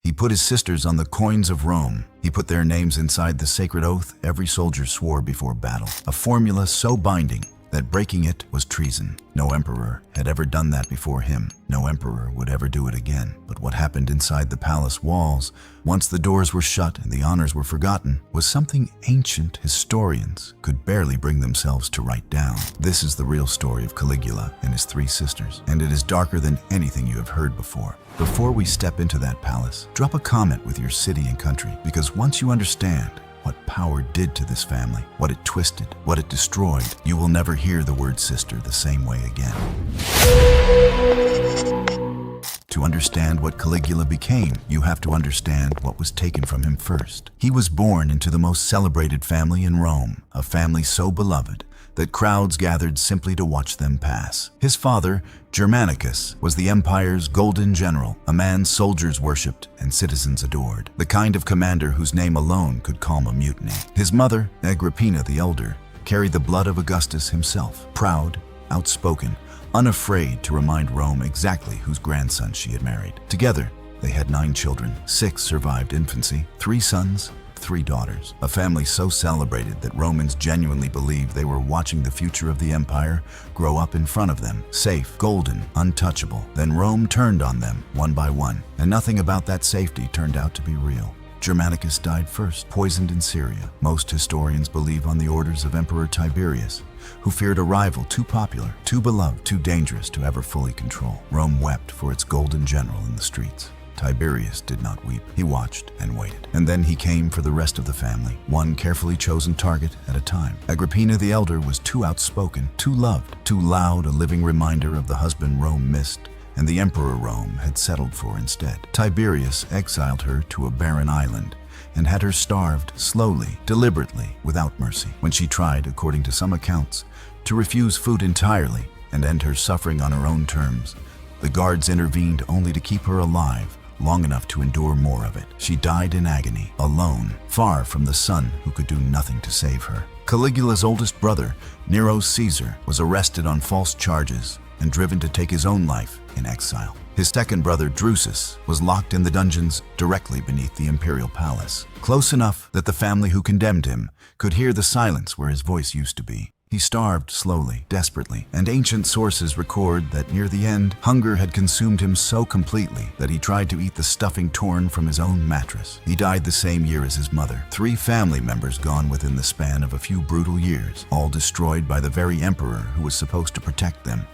He put his sisters on the coins of Rome. He put their names inside the sacred oath every soldier swore before battle, a formula so binding that breaking it was treason. No emperor had ever done that before him. No emperor would ever do it again. But what happened inside the palace walls, once the doors were shut and the honors were forgotten, was something ancient historians could barely bring themselves to write down. This is the real story of Caligula and his three sisters, and it is darker than anything you have heard before. Before we step into that palace, drop a comment with your city and country, because once you understand what power did to this family, what it twisted, what it destroyed, you will never hear the word sister the same way again. To understand what Caligula became, you have to understand what was taken from him first. He was born into the most celebrated family in Rome, a family so beloved that crowds gathered simply to watch them pass. His father, Germanicus, was the empire's golden general, a man soldiers worshipped and citizens adored, the kind of commander whose name alone could calm a mutiny. His mother, Agrippina the Younger, carried the blood of Augustus himself, proud, outspoken, unafraid to remind Rome exactly whose grandson she had married. Together, they had 9 children. 6 survived infancy, 3 sons, 3 daughters, a family so celebrated that Romans genuinely believed they were watching the future of the empire grow up in front of them, safe, golden, untouchable. Then Rome turned on them one by one, and nothing about that safety turned out to be real. Germanicus died first, poisoned in Syria. Most historians believe on the orders of Emperor Tiberius, who feared a rival too popular, too beloved, too dangerous to ever fully control. Rome wept for its golden general in the streets. Tiberius did not weep. He watched and waited. And then he came for the rest of the family, one carefully chosen target at a time. Agrippina the Elder was too outspoken, too loved, too loud, a living reminder of the husband Rome missed and the emperor Rome had settled for instead. Tiberius exiled her to a barren island and had her starved slowly, deliberately, without mercy. When she tried, according to some accounts, to refuse food entirely and end her suffering on her own terms, the guards intervened only to keep her alive long enough to endure more of it. She died in agony, alone, far from the son who could do nothing to save her. Caligula's oldest brother, Nero Caesar, was arrested on false charges and driven to take his own life in exile. His second brother, Drusilla, was locked in the dungeons directly beneath the imperial palace, close enough that the family who condemned him could hear the silence where his voice used to be. He starved slowly, desperately, and ancient sources record that near the end, hunger had consumed him so completely that he tried to eat the stuffing torn from his own mattress. He died the same year as his mother. 3 family members gone within the span of a few brutal years, all destroyed by the very emperor who was supposed to protect them,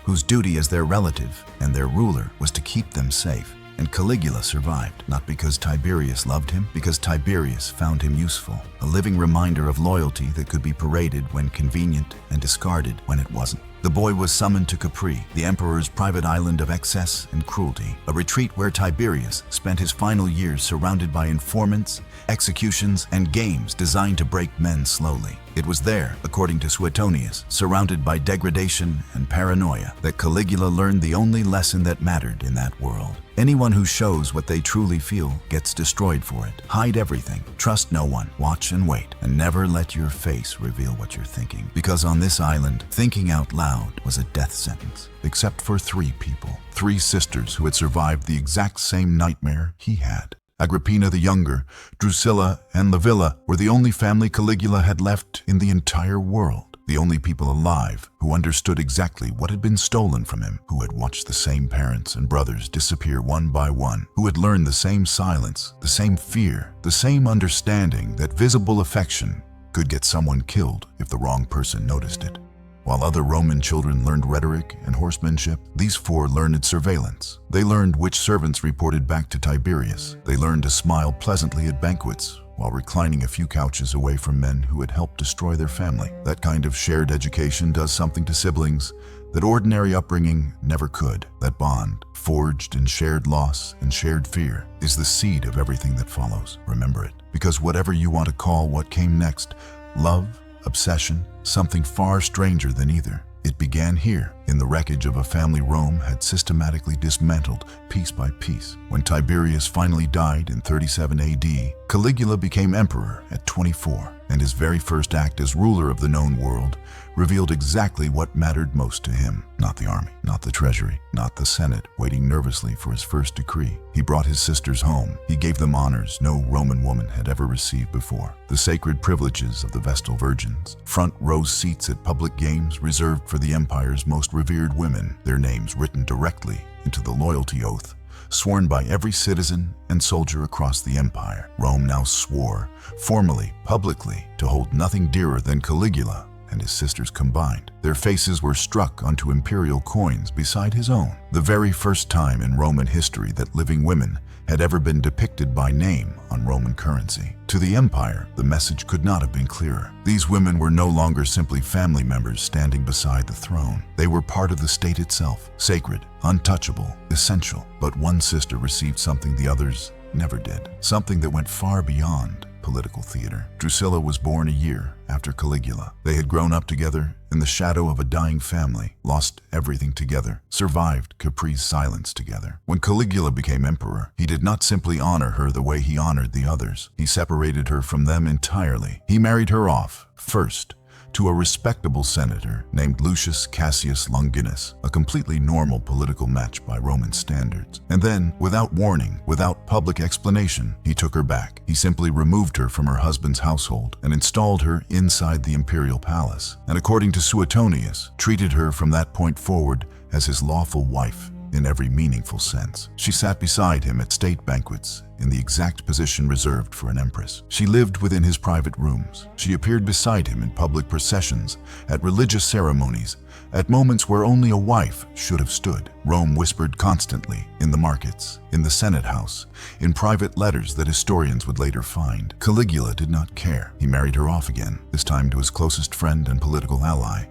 whose duty as their relative and their ruler was to keep them safe. And Caligula survived, not because Tiberius loved him, because Tiberius found him useful, a living reminder of loyalty that could be paraded when convenient and discarded when it wasn't. The boy was summoned to Capri, the emperor's private island of excess and cruelty, a retreat where Tiberius spent his final years surrounded by informants, executions, and games designed to break men slowly. It was there, according to Suetonius, surrounded by degradation and paranoia, that Caligula learned the only lesson that mattered in that world. Anyone who shows what they truly feel gets destroyed for it. Hide everything, trust no one, watch and wait, and never let your face reveal what you're thinking. Because on this island, thinking out loud was a death sentence, except for 3 people, 3 sisters who had survived the exact same nightmare he had. Agrippina the Younger, Drusilla, and Livilla were the only family Caligula had left in the entire world. The only people alive who understood exactly what had been stolen from him, who had watched the same parents and brothers disappear one by one, who had learned the same silence, the same fear, the same understanding that visible affection could get someone killed if the wrong person noticed it. While other Roman children learned rhetoric and horsemanship, these 4 learned surveillance. They learned which servants reported back to Tiberius. They learned to smile pleasantly at banquets while reclining a few couches away from men who had helped destroy their family. That kind of shared education does something to siblings that ordinary upbringing never could. That bond, forged in shared loss and shared fear, is the seed of everything that follows. Remember it, because whatever you want to call what came next, love, obsession, something far stranger than either, it began here, in the wreckage of a family Rome had systematically dismantled piece by piece. When Tiberius finally died in 37 AD, Caligula became emperor at 24, and his very first act as ruler of the known world revealed exactly what mattered most to him. Not the army, not the treasury, not the Senate waiting nervously for his first decree. He brought his sisters home. He gave them honors no Roman woman had ever received before. The sacred privileges of the Vestal Virgins, front row seats at public games reserved for the empire's most revered women, their names written directly into the loyalty oath sworn by every citizen and soldier across the empire. Rome now swore, formally, publicly, to hold nothing dearer than Caligula and his sisters combined. Their faces were struck onto imperial coins beside his own, the very first time in Roman history that living women had ever been depicted by name on Roman currency. To the empire, the message could not have been clearer. These women were no longer simply family members standing beside the throne. They were part of the state itself, sacred, untouchable, essential. But one sister received something the others never did, something that went far beyond political theater. Drusilla was born a year after Caligula. They had grown up together in the shadow of a dying family, lost everything together, survived Capri's silence together. When Caligula became emperor, he did not simply honor her the way he honored the others. He separated her from them entirely. He married her off, first, to a respectable senator named Lucius Cassius Longinus, a completely normal political match by Roman standards. And then, without warning, without public explanation, he took her back. He simply removed her from her husband's household and installed her inside the imperial palace, and according to Suetonius, treated her from that point forward as his lawful wife in every meaningful sense. She sat beside him at state banquets in the exact position reserved for an empress. She lived within his private rooms. She appeared beside him in public processions, at religious ceremonies, at moments where only a wife should have stood. Rome whispered constantly, in the markets, in the Senate house, in private letters that historians would later find. Caligula did not care. He married her off again, this time to his closest friend and political ally,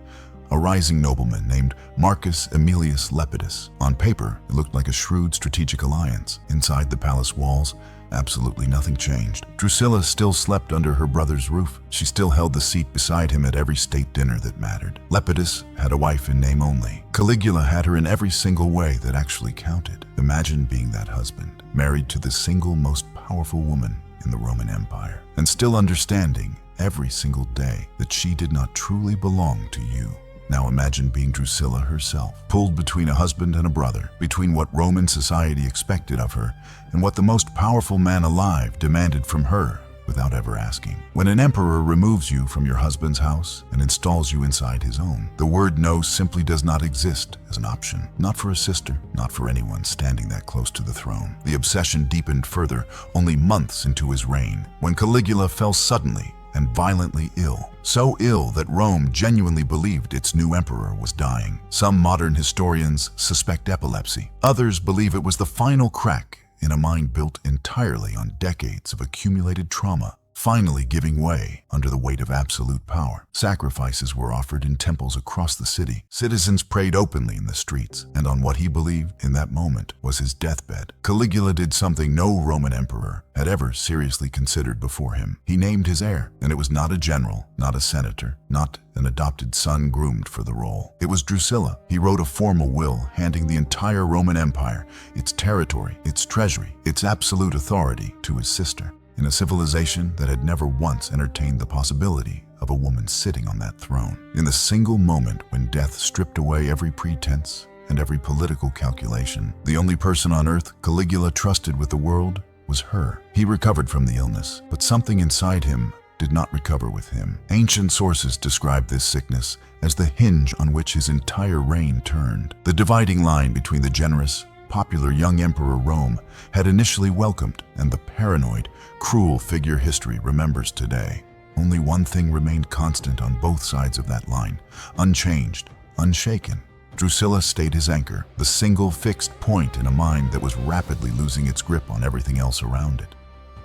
a rising nobleman named Marcus Aemilius Lepidus. On paper, it looked like a shrewd strategic alliance. Inside the palace walls, absolutely nothing changed. Drusilla still slept under her brother's roof. She still held the seat beside him at every state dinner that mattered. Lepidus had a wife in name only. Caligula had her in every single way that actually counted. Imagine being that husband, married to the single most powerful woman in the Roman Empire, and still understanding every single day that she did not truly belong to you. Now imagine being Drusilla herself, pulled between a husband and a brother, between what Roman society expected of her and what the most powerful man alive demanded from her without ever asking. When an emperor removes you from your husband's house and installs you inside his own, the word no simply does not exist as an option. Not for a sister, not for anyone standing that close to the throne. The obsession deepened further only months into his reign, when Caligula fell suddenly and violently ill. So ill that Rome genuinely believed its new emperor was dying. Some modern historians suspect epilepsy. Others believe it was the final crack in a mind built entirely on decades of accumulated trauma, finally giving way under the weight of absolute power. Sacrifices were offered in temples across the city. Citizens prayed openly in the streets, and on what he believed in that moment was his deathbed, Caligula did something no Roman emperor had ever seriously considered before him. He named his heir, and it was not a general, not a senator, not an adopted son groomed for the role. It was Drusilla. He wrote a formal will handing the entire Roman Empire, its territory, its treasury, its absolute authority to his sister. In a civilization that had never once entertained the possibility of a woman sitting on that throne. In the single moment when death stripped away every pretense and every political calculation, the only person on earth Caligula trusted with the world was her. He recovered from the illness, but something inside him did not recover with him. Ancient sources describe this sickness as the hinge on which his entire reign turned, the dividing line between the generous, popular young emperor Rome had initially welcomed and the paranoid, cruel figure history remembers today. Only one thing remained constant on both sides of that line, unchanged, unshaken. Drusilla stayed his anchor, the single fixed point in a mind that was rapidly losing its grip on everything else around it.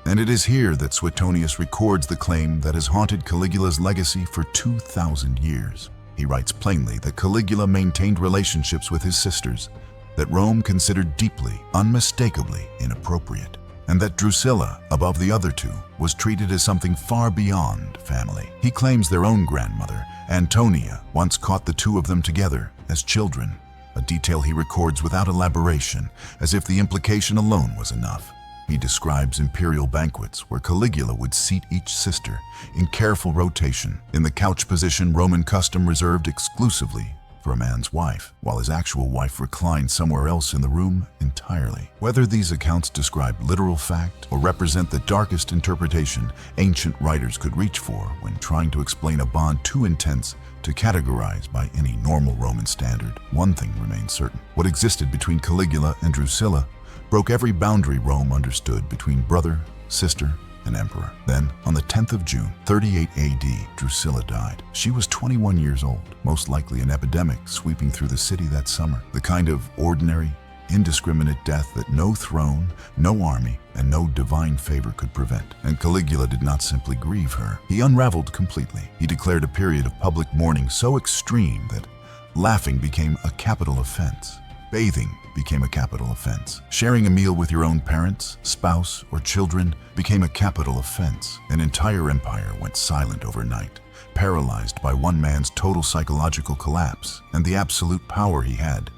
And it is here that Suetonius records the claim that has haunted Caligula's legacy for 2,000 years. He writes plainly that Caligula maintained relationships with his sisters that Rome considered deeply, unmistakably inappropriate. and that Drusilla, above the other two, was treated as something far beyond family. He claims their own grandmother, Antonia, once caught the two of them together as children, a detail he records without elaboration, as if the implication alone was enough. He describes imperial banquets where Caligula would seat each sister in careful rotation in the couch position Roman custom reserved exclusively for a man's wife, while his actual wife reclined somewhere else in the room entirely. Whether these accounts describe literal fact or represent the darkest interpretation ancient writers could reach for when trying to explain a bond too intense to categorize by any normal Roman standard, one thing remains certain. What existed between Caligula and Drusilla broke every boundary Rome understood between brother, sister, and emperor. Then, on the 10th of June, 38 AD, Drusilla died. She was 21 years old, most likely an epidemic sweeping through the city that summer. The kind of ordinary, indiscriminate death that no throne, no army, and no divine favor could prevent. And Caligula did not simply grieve her. He unraveled completely. He declared a period of public mourning so extreme that laughing became a capital offense. Bathing became a capital offense. Sharing a meal with your own parents, spouse, or children became a capital offense. An entire empire went silent overnight, paralyzed by one man's total psychological collapse and the absolute power he had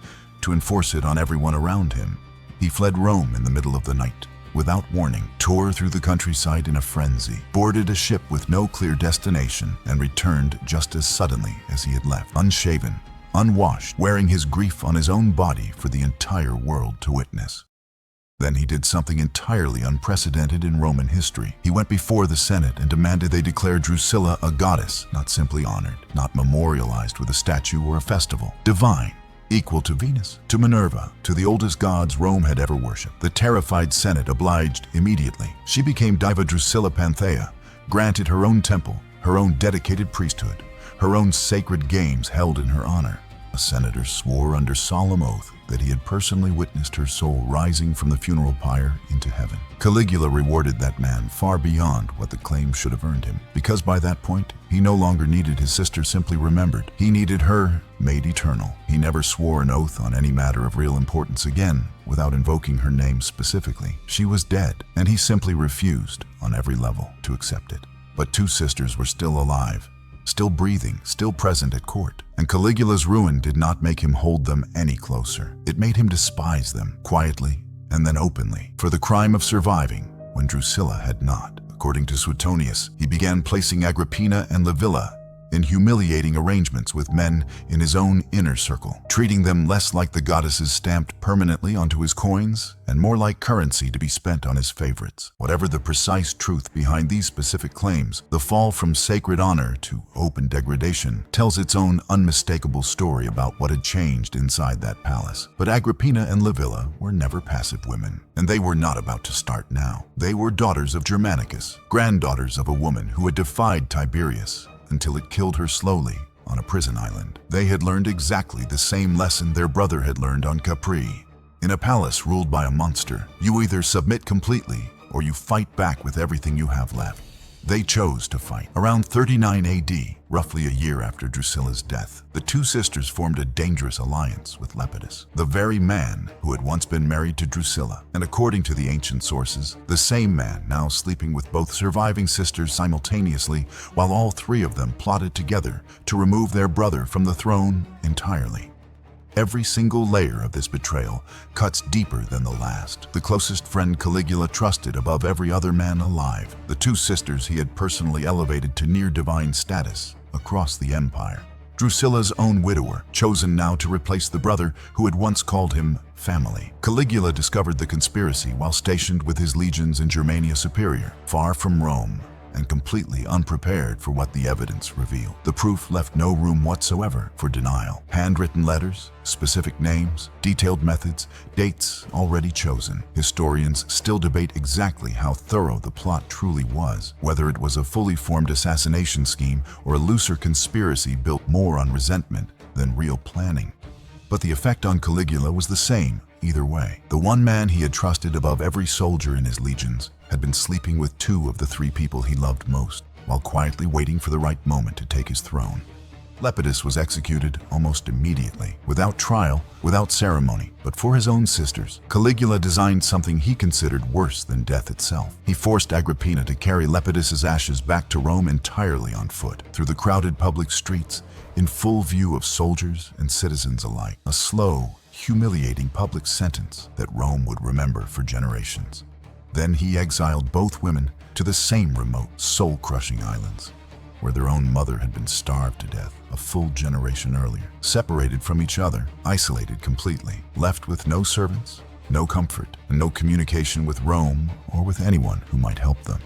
to enforce it on everyone around him. He fled Rome in the middle of the night, without warning, tore through the countryside in a frenzy, boarded a ship with no clear destination, and returned just as suddenly as he had left, unshaven, unwashed, wearing his grief on his own body for the entire world to witness. Then he did something entirely unprecedented in Roman history. He went before the Senate and demanded they declare Drusilla a goddess, not simply honored, not memorialized with a statue or a festival, divine, equal to Venus, to Minerva, to the oldest gods Rome had ever worshipped. The terrified Senate obliged immediately. She became Diva Drusilla Panthea, granted her own temple, her own dedicated priesthood, her own sacred games held in her honor. A senator swore under solemn oath that he had personally witnessed her soul rising from the funeral pyre into heaven. Caligula rewarded that man far beyond what the claim should have earned him, because by that point, he no longer needed his sister simply remembered. He needed her made eternal. He never swore an oath on any matter of real importance again without invoking her name specifically. She was dead, and he simply refused, on every level, to accept it. But two sisters were still alive, still breathing, still present at court. And Caligula's ruin did not make him hold them any closer. It made him despise them, quietly and then openly, for the crime of surviving when Drusilla had not. According to Suetonius, he began placing Agrippina and Livilla in humiliating arrangements with men in his own inner circle, treating them less like the goddesses stamped permanently onto his coins and more like currency to be spent on his favorites. Whatever the precise truth behind these specific claims, the fall from sacred honor to open degradation tells its own unmistakable story about what had changed inside that palace. But Agrippina and Livilla were never passive women, and they were not about to start now. They were daughters of Germanicus, granddaughters of a woman who had defied Tiberius until it killed her slowly on a prison island. They had learned exactly the same lesson their brother had learned on Capri. In a palace ruled by a monster, you either submit completely or you fight back with everything you have left. They chose to fight. Around 39 AD, roughly a year after Drusilla's death, the two sisters formed a dangerous alliance with Lepidus, the very man who had once been married to Drusilla, and according to the ancient sources, the same man now sleeping with both surviving sisters simultaneously, while all three of them plotted together to remove their brother from the throne entirely. Every single layer of this betrayal cuts deeper than the last. The closest friend Caligula trusted above every other man alive. The two sisters he had personally elevated to near divine status across the empire. Drusilla's own widower, chosen now to replace the brother who had once called him family. Caligula discovered the conspiracy while stationed with his legions in Germania Superior, far from Rome, and completely unprepared for what the evidence revealed. The proof left no room whatsoever for denial. Handwritten letters, specific names, detailed methods, dates already chosen. Historians still debate exactly how thorough the plot truly was, whether it was a fully formed assassination scheme or a looser conspiracy built more on resentment than real planning. But the effect on Caligula was the same either way. The one man he had trusted above every soldier in his legions had been sleeping with two of the three people he loved most, while quietly waiting for the right moment to take his throne. Lepidus was executed almost immediately, without trial, without ceremony. But for his own sisters, Caligula designed something he considered worse than death itself. He forced Agrippina to carry Lepidus's ashes back to Rome entirely on foot, through the crowded public streets, in full view of soldiers and citizens alike. A slow, humiliating public sentence that Rome would remember for generations. Then he exiled both women to the same remote, soul-crushing islands, where their own mother had been starved to death a full generation earlier. Separated from each other, isolated completely, left with no servants, no comfort, and no communication with Rome or with anyone who might help them.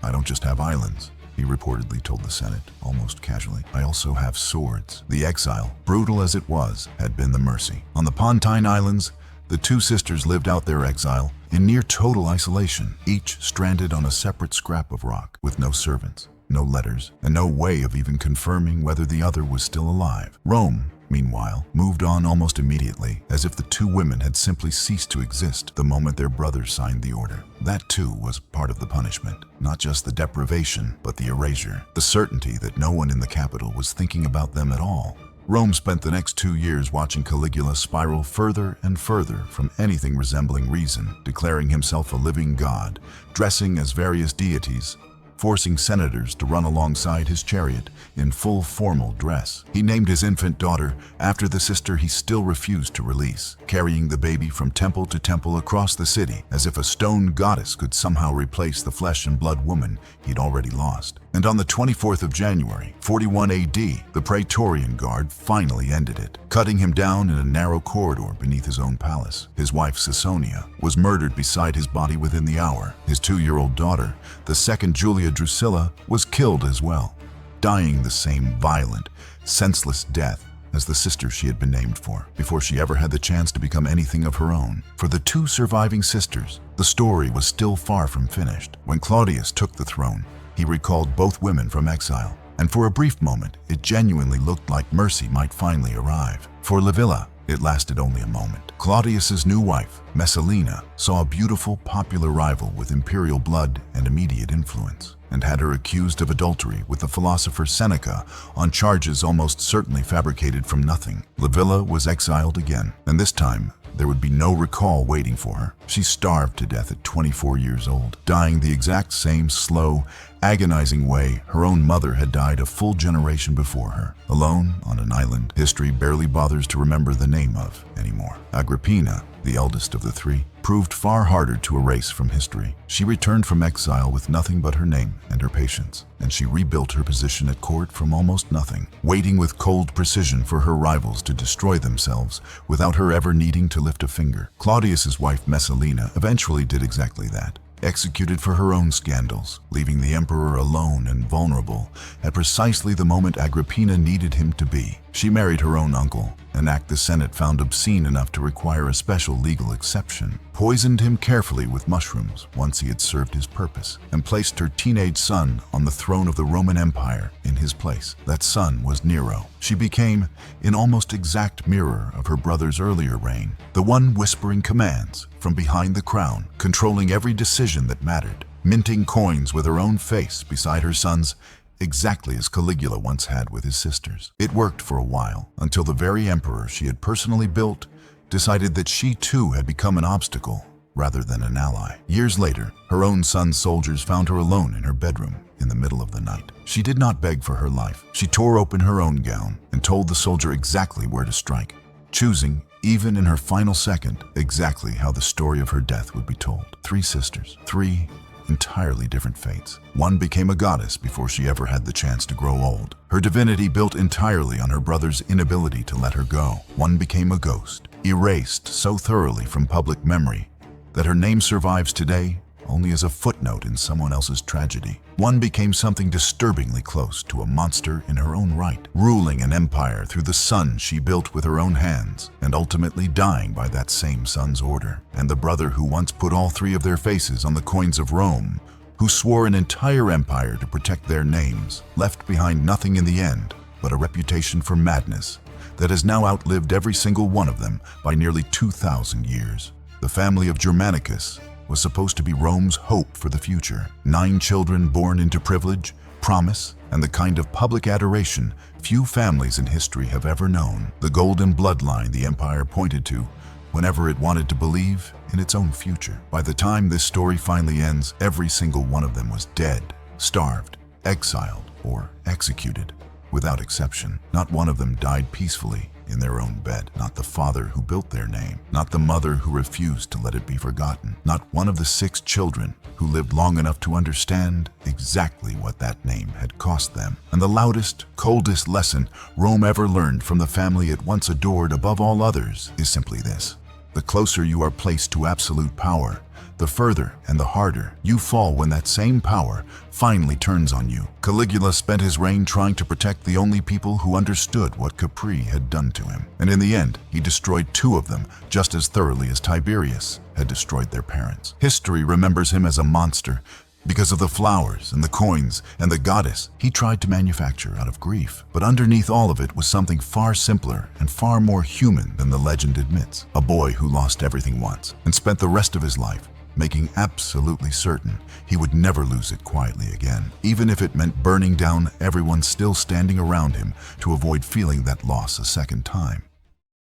"I don't just have islands," he reportedly told the Senate, almost casually. "I also have swords." The exile, brutal as it was, had been the mercy. On the Pontine Islands, the two sisters lived out their exile in near total isolation, each stranded on a separate scrap of rock, with no servants, no letters, and no way of even confirming whether the other was still alive. Rome, meanwhile, moved on almost immediately, as if the two women had simply ceased to exist the moment their brothers signed the order. That too was part of the punishment, not just the deprivation, but the erasure, the certainty that no one in the capital was thinking about them at all. Rome spent the next 2 years watching Caligula spiral further and further from anything resembling reason, declaring himself a living god, dressing as various deities, forcing senators to run alongside his chariot in full formal dress. He named his infant daughter after the sister he still refused to release, carrying the baby from temple to temple across the city, as if a stone goddess could somehow replace the flesh and blood woman he'd already lost. And on the 24th of January, 41 AD, the Praetorian Guard finally ended it, cutting him down in a narrow corridor beneath his own palace. His wife, Suetonius, was murdered beside his body within the hour. His 2-year-old daughter, the second Julia Drusilla, was killed as well, dying the same violent, senseless death as the sister she had been named for, before she ever had the chance to become anything of her own. For the two surviving sisters, the story was still far from finished. When Claudius took the throne, he recalled both women from exile, and for a brief moment, it genuinely looked like mercy might finally arrive. For Livilla, it lasted only a moment. Claudius's new wife, Messalina, saw a beautiful, popular rival with imperial blood and immediate influence, and had her accused of adultery with the philosopher Seneca on charges almost certainly fabricated from nothing. Livilla was exiled again, and this time, there would be no recall waiting for her. She starved to death at 24 years old, dying the exact same slow, agonizing way her own mother had died a full generation before her. Alone on an island history barely bothers to remember the name of anymore. Agrippina, the eldest of the three, proved far harder to erase from history. She returned from exile with nothing but her name and her patience, and she rebuilt her position at court from almost nothing, waiting with cold precision for her rivals to destroy themselves without her ever needing to lift a finger. Claudius's wife Messalina eventually did exactly that, executed for her own scandals, leaving the emperor alone and vulnerable at precisely the moment Agrippina needed him to be. She married her own uncle, an act the Senate found obscene enough to require a special legal exception, poisoned him carefully with mushrooms once he had served his purpose, and placed her teenage son on the throne of the Roman Empire in his place. That son was Nero. She became an almost exact mirror of her brother's earlier reign, the one whispering commands from behind the crown, controlling every decision that mattered, minting coins with her own face beside her son's, exactly as Caligula once had with his sisters. It worked for a while, until the very emperor she had personally built decided that she too had become an obstacle rather than an ally. Years later, her own son's soldiers found her alone in her bedroom in the middle of the night. She did not beg for her life. She tore open her own gown and told the soldier exactly where to strike, choosing, even in her final second, exactly how the story of her death would be told. 3 sisters, 3 entirely different fates. One became a goddess before she ever had the chance to grow old, her divinity built entirely on her brother's inability to let her go. One became a ghost, erased so thoroughly from public memory that her name survives today only as a footnote in someone else's tragedy. One became something disturbingly close to a monster in her own right, ruling an empire through the son she built with her own hands, and ultimately dying by that same son's order. And the brother who once put all 3 of their faces on the coins of Rome, who swore an entire empire to protect their names, left behind nothing in the end but a reputation for madness that has now outlived every single one of them by nearly 2,000 years. The family of Germanicus was supposed to be Rome's hope for the future. 9 children born into privilege, promise, and the kind of public adoration few families in history have ever known. The golden bloodline the empire pointed to whenever it wanted to believe in its own future. By the time this story finally ends, every single one of them was dead, starved, exiled, or executed, without exception. Not one of them died peacefully in their own bed. Not the father who built their name. Not the mother who refused to let it be forgotten. Not one of the 6 children who lived long enough to understand exactly what that name had cost them. And the loudest, coldest lesson Rome ever learned from the family it once adored above all others is simply this: the closer you are placed to absolute power, the further and the harder you fall when that same power finally turns on you. Caligula spent his reign trying to protect the only people who understood what Capri had done to him. And in the end, he destroyed 2 of them just as thoroughly as Tiberius had destroyed their parents. History remembers him as a monster because of the flowers and the coins and the goddess he tried to manufacture out of grief. But underneath all of it was something far simpler and far more human than the legend admits. A boy who lost everything once and spent the rest of his life making absolutely certain he would never lose it quietly again, even if it meant burning down everyone still standing around him to avoid feeling that loss a second time.